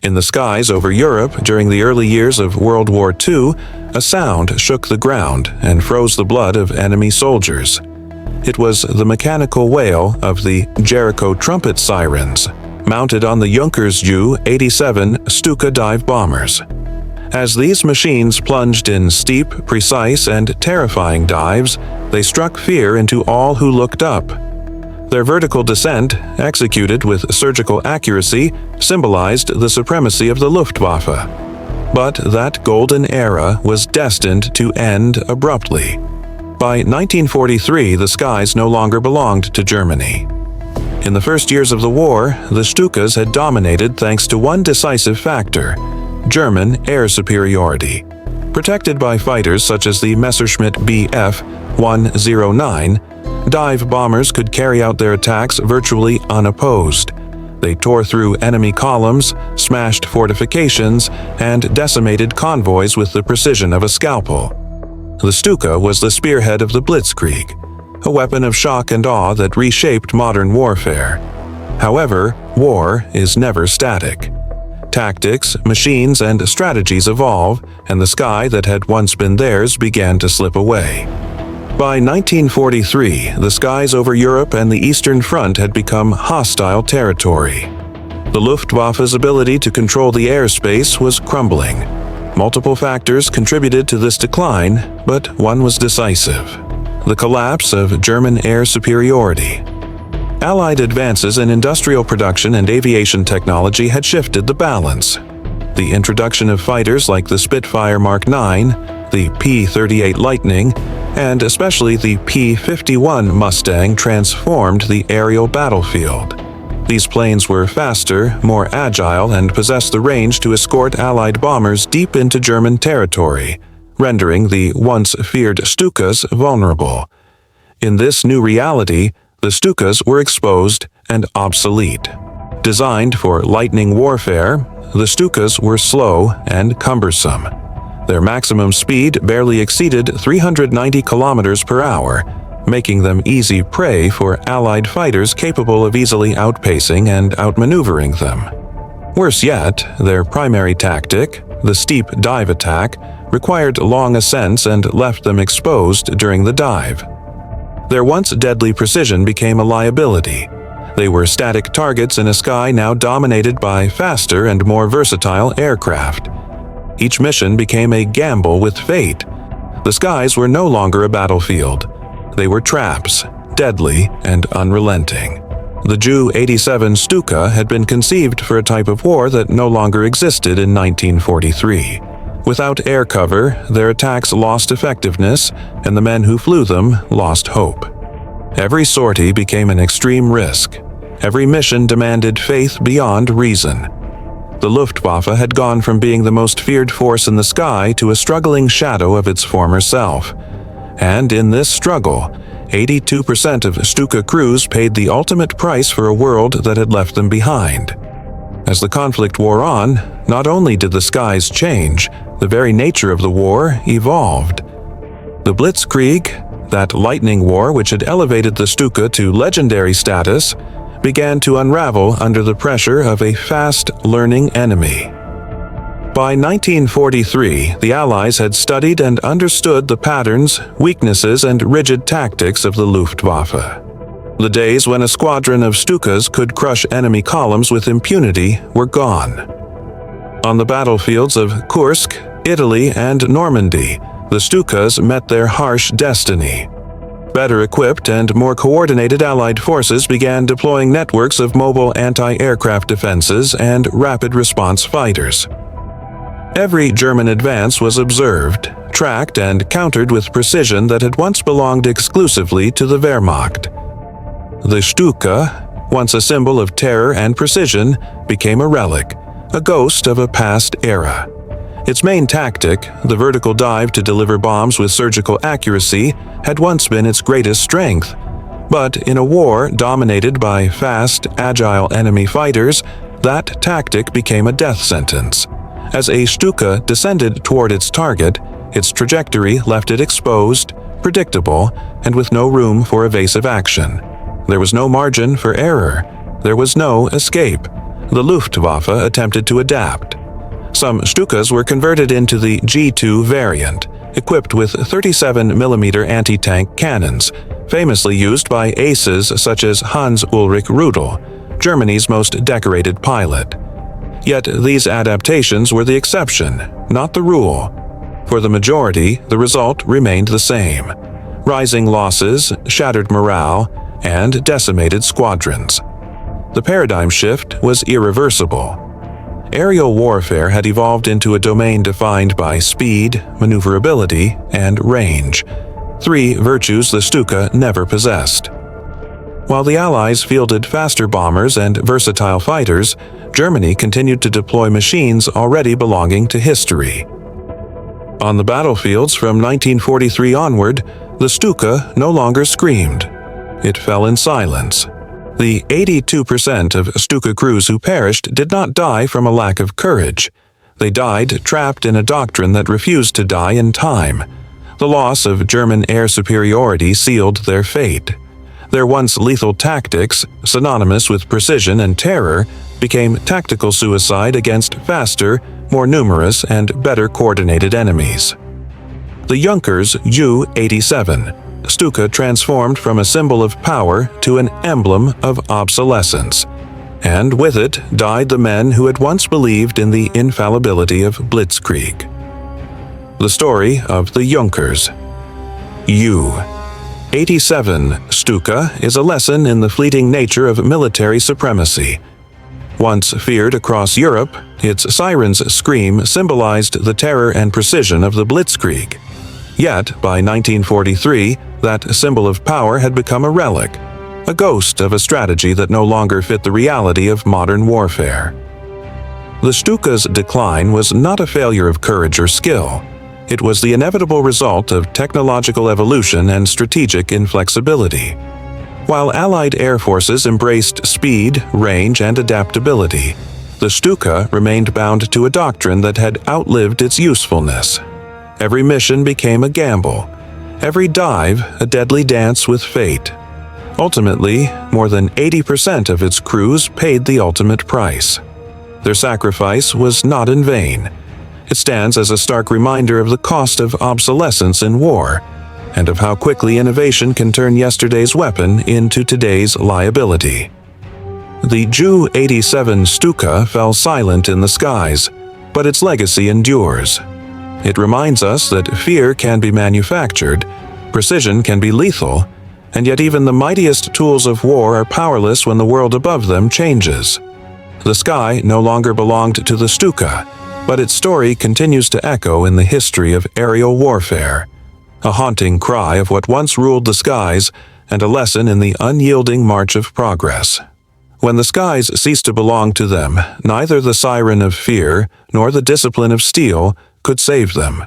In the skies over Europe during the early years of World War II, a sound shook the ground and froze the blood of enemy soldiers. It was the mechanical wail of the Jericho trumpet sirens, mounted on the Junkers Ju-87 Stuka dive bombers. As these machines plunged in steep, precise, and terrifying dives, they struck fear into all who looked up. Their vertical descent, executed with surgical accuracy, symbolized the supremacy of the Luftwaffe. But that golden era was destined to end abruptly. By 1943, the skies no longer belonged to Germany. In the first years of the war, the Stukas had dominated thanks to one decisive factor: German air superiority. Protected by fighters such as the Messerschmitt Bf 109, dive bombers could carry out their attacks virtually unopposed. They tore through enemy columns, smashed fortifications, and decimated convoys with the precision of a scalpel. The Stuka was the spearhead of the Blitzkrieg, a weapon of shock and awe that reshaped modern warfare. However, war is never static. Tactics, machines, and strategies evolve, and the sky that had once been theirs began to slip away. By 1943, the skies over Europe and the Eastern Front had become hostile territory. The Luftwaffe's ability to control the airspace was crumbling. Multiple factors contributed to this decline, but one was decisive: the collapse of German air superiority. Allied advances in industrial production and aviation technology had shifted the balance. The introduction of fighters like the Spitfire Mark IX, the P-38 Lightning, and especially the P-51 Mustang transformed the aerial battlefield. These planes were faster, more agile, and possessed the range to escort Allied bombers deep into German territory, rendering the once feared Stukas vulnerable. In this new reality, the Stukas were exposed and obsolete. Designed for lightning warfare, the Stukas were slow and cumbersome. Their maximum speed barely exceeded 390 kilometers per hour, making them easy prey for Allied fighters capable of easily outpacing and outmaneuvering them. Worse yet, their primary tactic, the steep dive attack, required long ascents and left them exposed during the dive. Their once deadly precision became a liability. They were static targets in a sky now dominated by faster and more versatile aircraft. Each mission became a gamble with fate. The skies were no longer a battlefield. They were traps, deadly and unrelenting. The Ju-87 Stuka had been conceived for a type of war that no longer existed in 1943. Without air cover, their attacks lost effectiveness, and the men who flew them lost hope. Every sortie became an extreme risk. Every mission demanded faith beyond reason. The Luftwaffe had gone from being the most feared force in the sky to a struggling shadow of its former self. And in this struggle, 82% of Stuka crews paid the ultimate price for a world that had left them behind. As the conflict wore on, not only did the skies change, the very nature of the war evolved. The Blitzkrieg, that lightning war which had elevated the Stuka to legendary status, began to unravel under the pressure of a fast-learning enemy. By 1943, the Allies had studied and understood the patterns, weaknesses, and rigid tactics of the Luftwaffe. The days when a squadron of Stukas could crush enemy columns with impunity were gone. On the battlefields of Kursk, Italy, and Normandy, the Stukas met their harsh destiny. Better equipped and more coordinated Allied forces began deploying networks of mobile anti-aircraft defenses and rapid response fighters. Every German advance was observed, tracked, and countered with precision that had once belonged exclusively to the Wehrmacht. The Stuka, once a symbol of terror and precision, became a relic, a ghost of a past era. Its main tactic, the vertical dive to deliver bombs with surgical accuracy, had once been its greatest strength. But in a war dominated by fast, agile enemy fighters, that tactic became a death sentence. As a Stuka descended toward its target, its trajectory left it exposed, predictable, and with no room for evasive action. There was no margin for error. There was no escape. the Luftwaffe attempted to adapt. Some Stukas were converted into the G2 variant, equipped with 37mm anti-tank cannons, famously used by aces such as Hans Ulrich Rudel, Germany's most decorated pilot. Yet these adaptations were the exception, not the rule. For the majority, the result remained the same: rising losses, shattered morale, and decimated squadrons. The paradigm shift was irreversible. Aerial warfare had evolved into a domain defined by speed, maneuverability, and range, three virtues the Stuka never possessed. While the Allies fielded faster bombers and versatile fighters, Germany continued to deploy machines already belonging to history. On the battlefields from 1943 onward, the Stuka no longer screamed. It fell in silence. The 82% of Stuka crews who perished did not die from a lack of courage. They died trapped in a doctrine that refused to die in time. The loss of German air superiority sealed their fate. Their once lethal tactics, synonymous with precision and terror, became tactical suicide against faster, more numerous, and better coordinated enemies. The Junkers Ju-87, Stuka transformed from a symbol of power to an emblem of obsolescence, and with it died the men who had once believed in the infallibility of blitzkrieg. The story of the Junkers. Ju-87 Stuka is a lesson in the fleeting nature of military supremacy. Once feared across Europe, its siren's scream symbolized the terror and precision of the blitzkrieg. Yet, by 1943, that symbol of power had become a relic, a ghost of a strategy that no longer fit the reality of modern warfare. The Stuka's decline was not a failure of courage or skill. It was the inevitable result of technological evolution and strategic inflexibility. While Allied air forces embraced speed, range, and adaptability, the Stuka remained bound to a doctrine that had outlived its usefulness. Every mission became a gamble, every dive a deadly dance with fate. Ultimately, more than 80% of its crews paid the ultimate price. Their sacrifice was not in vain. It stands as a stark reminder of the cost of obsolescence in war, and of how quickly innovation can turn yesterday's weapon into today's liability. The Ju-87 Stuka fell silent in the skies, but its legacy endures. It reminds us that fear can be manufactured, precision can be lethal, and yet even the mightiest tools of war are powerless when the world above them changes. The sky no longer belonged to the Stuka, but its story continues to echo in the history of aerial warfare, a haunting cry of what once ruled the skies and a lesson in the unyielding march of progress. When the skies ceased to belong to them, neither the siren of fear nor the discipline of steel could save them.